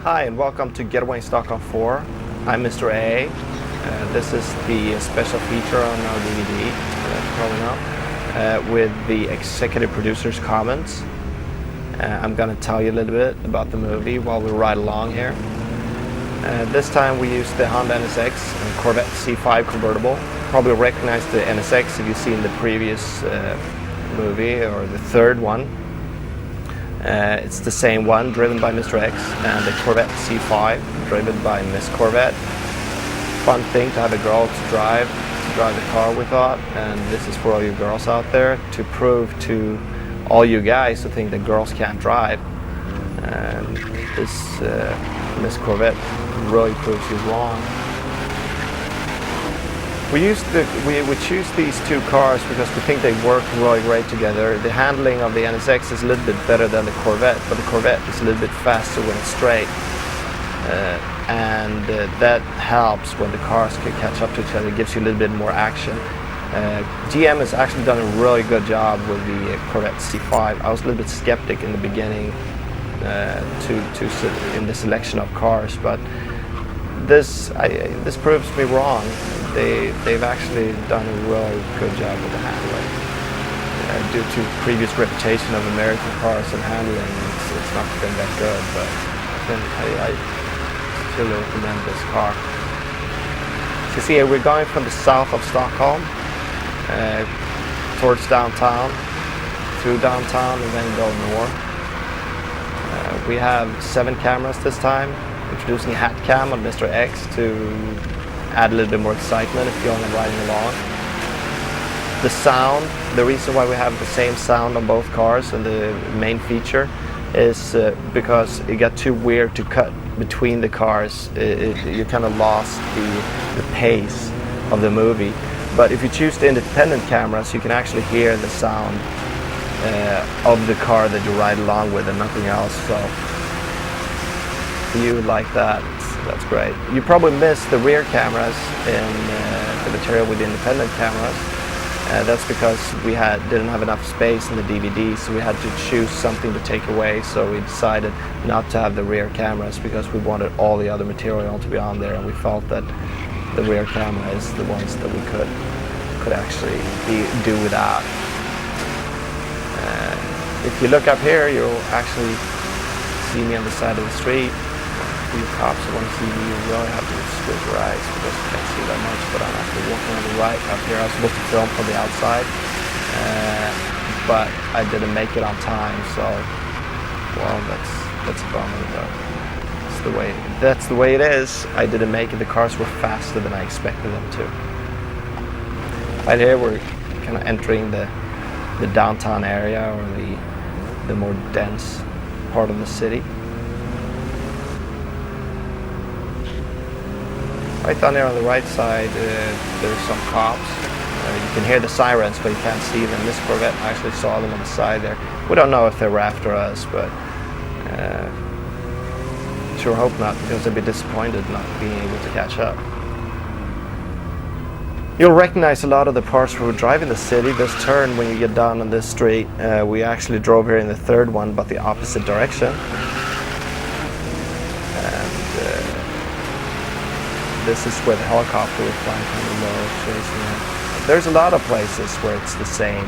Hi and welcome to Getaway Stockholm4. I'm Mr.A. This is the special feature on our DVD coming up with the executive producer's comments. I'm going to tell you a little bit about the movie while we ride along here. This time we used the Honda NSX and Corvette C5 convertible. Probably recognize the NSX if you've seen the previous movie or the third one. It's the same one, driven by Mr.A, and the Corvette C5, driven by Miss Corvette. Fun thing to have a girl to drive the car, we thought, and this is for all you girls out there, to prove to all you guys who think that girls can't drive. And this Miss Corvette really proves you wrong. We choose these two cars because we think they work really great together. The handling of the NSX is a little bit better than the Corvette, but the Corvette is a little bit faster when it's straight. And that helps when the cars can catch up to each other. It gives you a little bit more action. GM has actually done a really good job with the Corvette C5. I was a little bit skeptic in the beginning in the selection of cars, but this proves me wrong. They've actually done a really good job with the handling. Due to previous reputation of American cars and handling, it's not been that good, but I still recommend this car. So you see here, we're going from the south of Stockholm towards downtown, through downtown, and then go north. We have 7 cameras this time, introducing a hat cam on Mr.A to add a little bit more excitement if you're riding along. The sound, the reason why we have the same sound on both cars and the main feature is because it got too weird to cut between the cars. You kind of lost the pace of the movie. But if you choose the independent cameras, you can actually hear the sound of the car that you ride along with and nothing else. So you like that, that's great. You probably missed the rear cameras in the material with the independent cameras. That's because we didn't have enough space in the DVD, so we had to choose something to take away. So we decided not to have the rear cameras because we wanted all the other material to be on there, and we felt that the rear camera is the ones that we could actually do without. If you look up here, you'll actually see me on the side of the street. You cops who want to see me, you really have to squint your eyes because you can't see that much, but I'm actually walking on the right up here. I was supposed to film from the outside, but I didn't make it on time, so well, that's a bummer, but that's the way it is. I didn't make it. The cars were faster than I expected them to. Right here we're kind of entering the downtown area, or the more dense part of the city. Right down there on the right side, there's some cops. You can hear the sirens, but you can't see them. Miss Corvette actually saw them on the side there. We don't know if they were after us, but sure hope not, because they'd be disappointed not being able to catch up. You'll recognize a lot of the parts where we're driving the city. This turn, when you get down on this street, we actually drove here in the third one, but the opposite direction. This is where the helicopter was flying kind of low, chasing it. There's a lot of places where it's the same.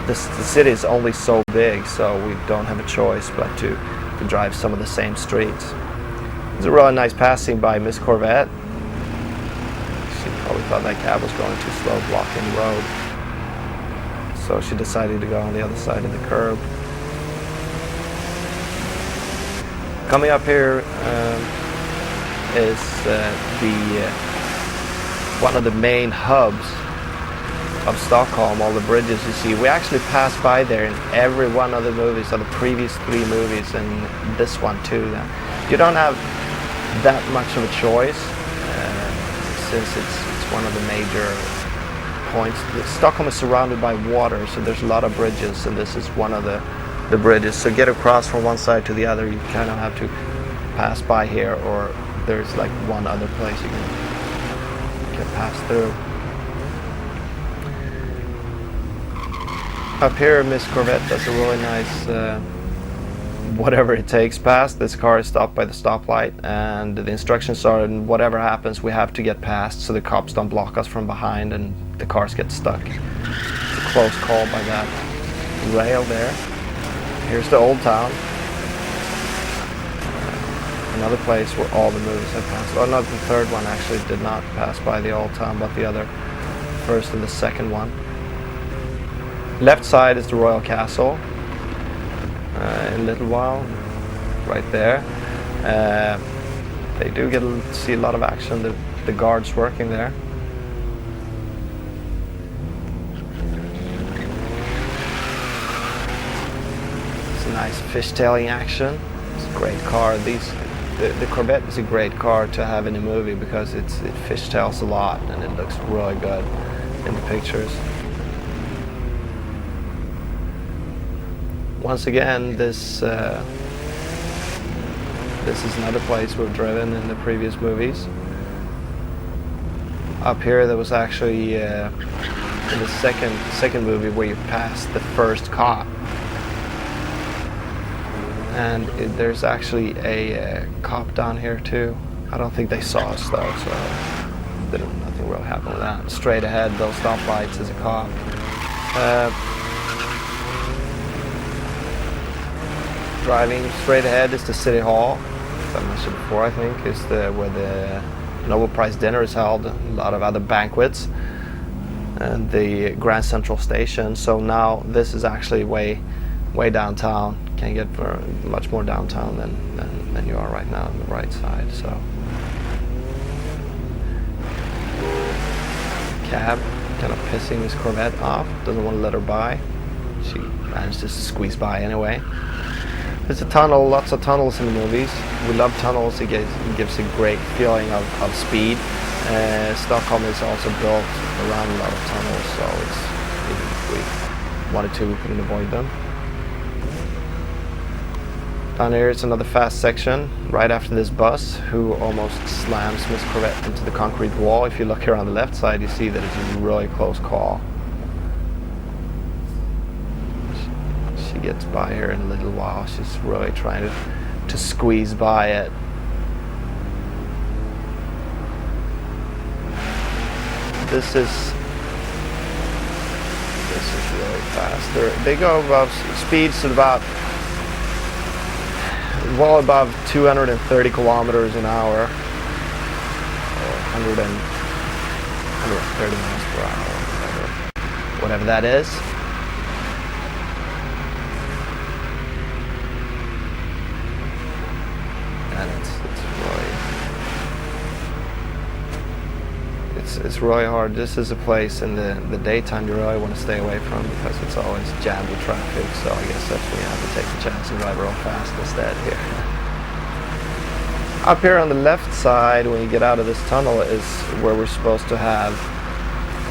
The city is only so big, so we don't have a choice but to drive some of the same streets. It's a really nice passing by Miss Corvette. She probably thought that cab was going too slow, blocking the road. So she decided to go on the other side of the curb. Coming up here, is one of the main hubs of Stockholm. All the bridges you see, we actually passed by there in every one of the movies, of the previous 3 movies, and this one too. You don't have that much of a choice since it's one of the major points. Stockholm is surrounded by water, so there's a lot of bridges, and this is one of the bridges. So get across from one side to the other, you kind of have to pass by here, or there's like one other place you can pass through. Up here, Miss Corvette does a really nice whatever it takes past. This car is stopped by the stoplight, and the instructions are, whatever happens, we have to get past so the cops don't block us from behind and the cars get stuck. It's a close call by that rail there. Here's the old town. Another place where all the movies have passed. Oh no, the third one actually did not pass by the old town, but the other first and the second one. Left side is the Royal Castle. In a little while, right there. They do get to see a lot of action. The guards working there. It's a nice fishtailing action. It's a great car. The Corvette is a great car to have in a movie because it fishtails a lot and it looks really good in the pictures. Once again, this is another place we've driven in the previous movies. Up here, there was actually in the second movie where you passed the first cop, and there's actually a cop down here too. I don't think they saw us though, so nothing really happened with that. Straight ahead, those stoplights is a cop. Driving straight ahead is the City Hall, as I mentioned before, I think, is where the Nobel Prize dinner is held, a lot of other banquets, and the Grand Central Station. So now this is actually way downtown. Can't get much more downtown than you are right now on the right side. So cab kind of pissing Miss Corvette off, doesn't want to let her by. She managed to squeeze by anyway. There's a tunnel, lots of tunnels in the movies. We love tunnels, it gives a great feeling of speed. Stockholm is also built around a lot of tunnels, so if we wanted to, we couldn't avoid them. Down here it's another fast section, right after this bus, who almost slams Miss Corvette into the concrete wall. If you look here on the left side, you see that it's a really close call. She gets by here in a little while. She's really trying to squeeze by it. This is really fast. They go above speeds at about well above 230 kilometers an hour, or 130 miles per hour, whatever that is. It's really hard. This is a place in the daytime you really want to stay away from because it's always jammed with traffic, so I guess that's when you have to take the chance and drive real fast instead here. Up here on the left side, when you get out of this tunnel, is where we're supposed to have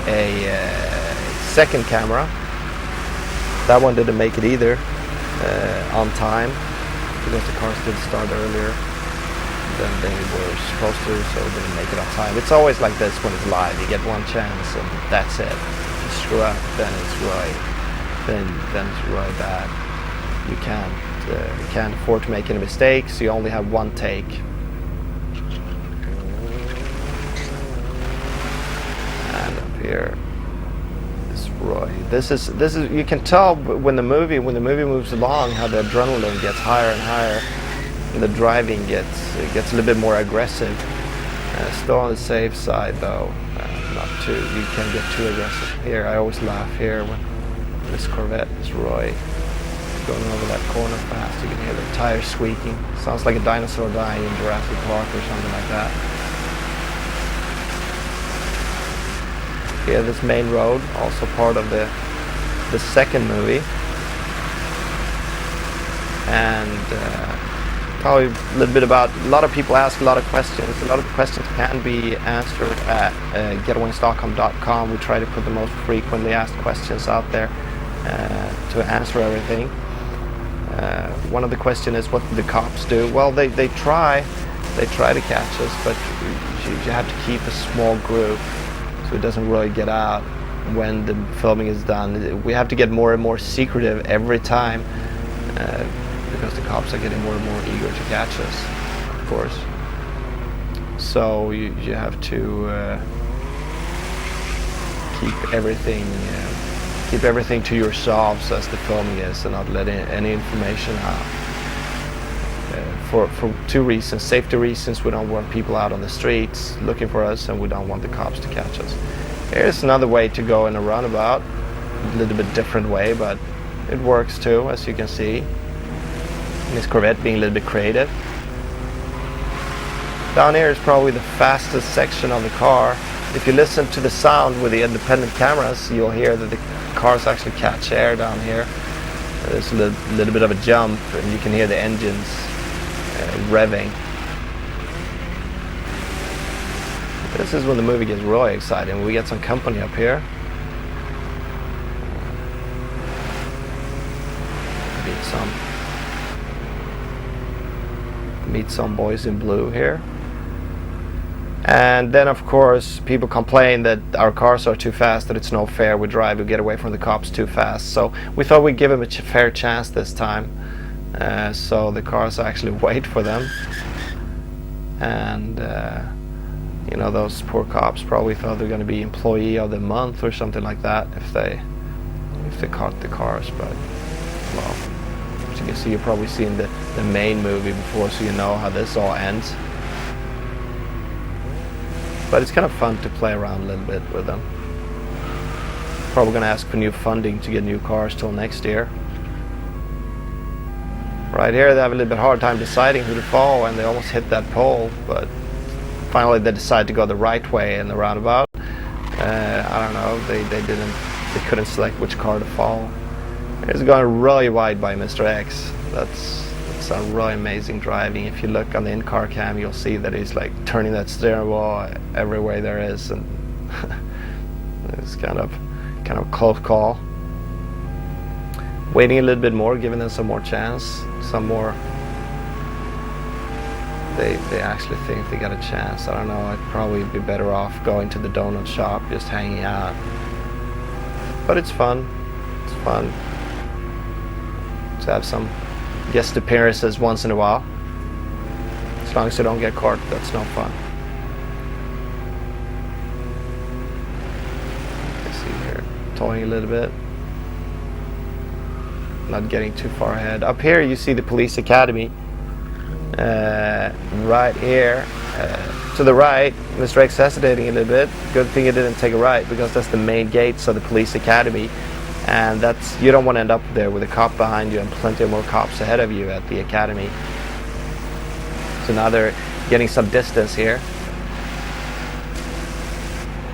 a second camera. That one didn't make it either on time because the cars did start earlier than they were supposed to, so it didn't make it on time. It's always like this when it's live. You get one chance and that's it. If you screw up, then it's really bad. You can't afford to make any mistakes. You only have one take. And up here is Roy. This is you can tell when the movie moves along how the adrenaline gets higher and higher. The driving gets a little bit more aggressive. Still on the safe side though, not too. You can't get too aggressive here. I always laugh here when Miss Corvette is Roy going over that corner fast. You can hear the tires squeaking. Sounds like a dinosaur dying in Jurassic Park or something like that. Here, this main road, also part of the second movie, and. Probably a little bit about, a lot of people ask a lot of questions. A lot of the questions can be answered at getawaystockholm.com. We try to put the most frequently asked questions out there to answer everything. One of the questions is, what do the cops do? Well, they try to catch us, but you have to keep a small group so it doesn't really get out when the filming is done. We have to get more and more secretive every time. because the cops are getting more and more eager to catch us, of course. So you have to keep everything to yourselves as the filming is, and not let any information out. For two reasons: safety reasons, we don't want people out on the streets looking for us, and we don't want the cops to catch us. Here's another way to go in a roundabout, a little bit different way, but it works too, as you can see. Miss Corvette being a little bit creative. Down here is probably the fastest section of the car. If you listen to the sound with the independent cameras, you'll hear that the cars actually catch air down here. There's a little bit of a jump, and you can hear the engines revving. This is when the movie gets really exciting. We get some company up here. Meet some boys in blue here. And then of course people complain that our cars are too fast, that it's no fair, we get away from the cops too fast. So we thought we'd give them a fair chance this time. So the cars actually wait for them. And you know, those poor cops probably thought they're going to be employee of the month or something like that if they caught the cars. But well, as you can see, you've probably seen the main movie before, so you know how this all ends. But it's kind of fun to play around a little bit with them. Probably going to ask for new funding to get new cars till next year. Right here they have a little bit hard time deciding who to follow, and they almost hit that pole, but finally they decided to go the right way in the roundabout. I don't know, they couldn't select which car to follow. It's going really wide by Mr. X. That's some really amazing driving. If you look on the in-car cam, you'll see that he's like turning that steering wheel every way there is, and it's kind of a close call. Waiting a little bit more, giving them some more chance, some more. They actually think they got a chance. I don't know, I'd probably be better off going to the donut shop, just hanging out. But it's fun. It's fun to have some guest appearances once in a while. As long as you don't get caught, that's no fun. Let's see here, towing a little bit. Not getting too far ahead. Up here you see the police academy. Right here to the right, Mr. X hesitating a little bit. Good thing he didn't take a right, because that's the main gates of the police academy, and that's, you don't want to end up there with a cop behind you and plenty of more cops ahead of you at the academy. So now they're getting some distance here.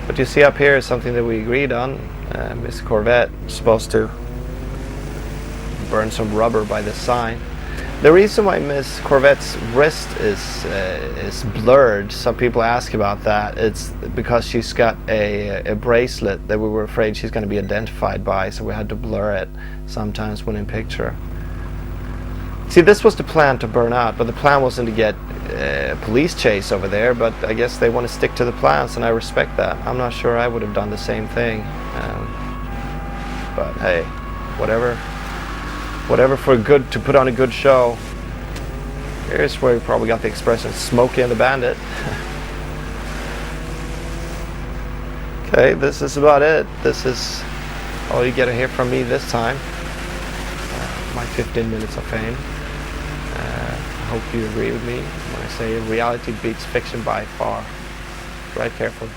But you see up here is something that we agreed on. Miss Corvette is supposed to burn some rubber by the sign. The reason why Miss Corvette's wrist is blurred, some people ask about that, it's because she's got a bracelet that we were afraid she's going to be identified by, so we had to blur it sometimes when in picture. See, this was the plan to burn out, but the plan wasn't to get a police chase over there, but I guess they want to stick to the plans, and I respect that. I'm not sure I would have done the same thing. But hey, whatever for good, to put on a good show. Here's where we probably got the expression Smokey and the Bandit. Okay, this is about it. This is all you get to hear from me this time. My 15 minutes of fame. I hope you agree with me when I say reality beats fiction by far. Drive carefully.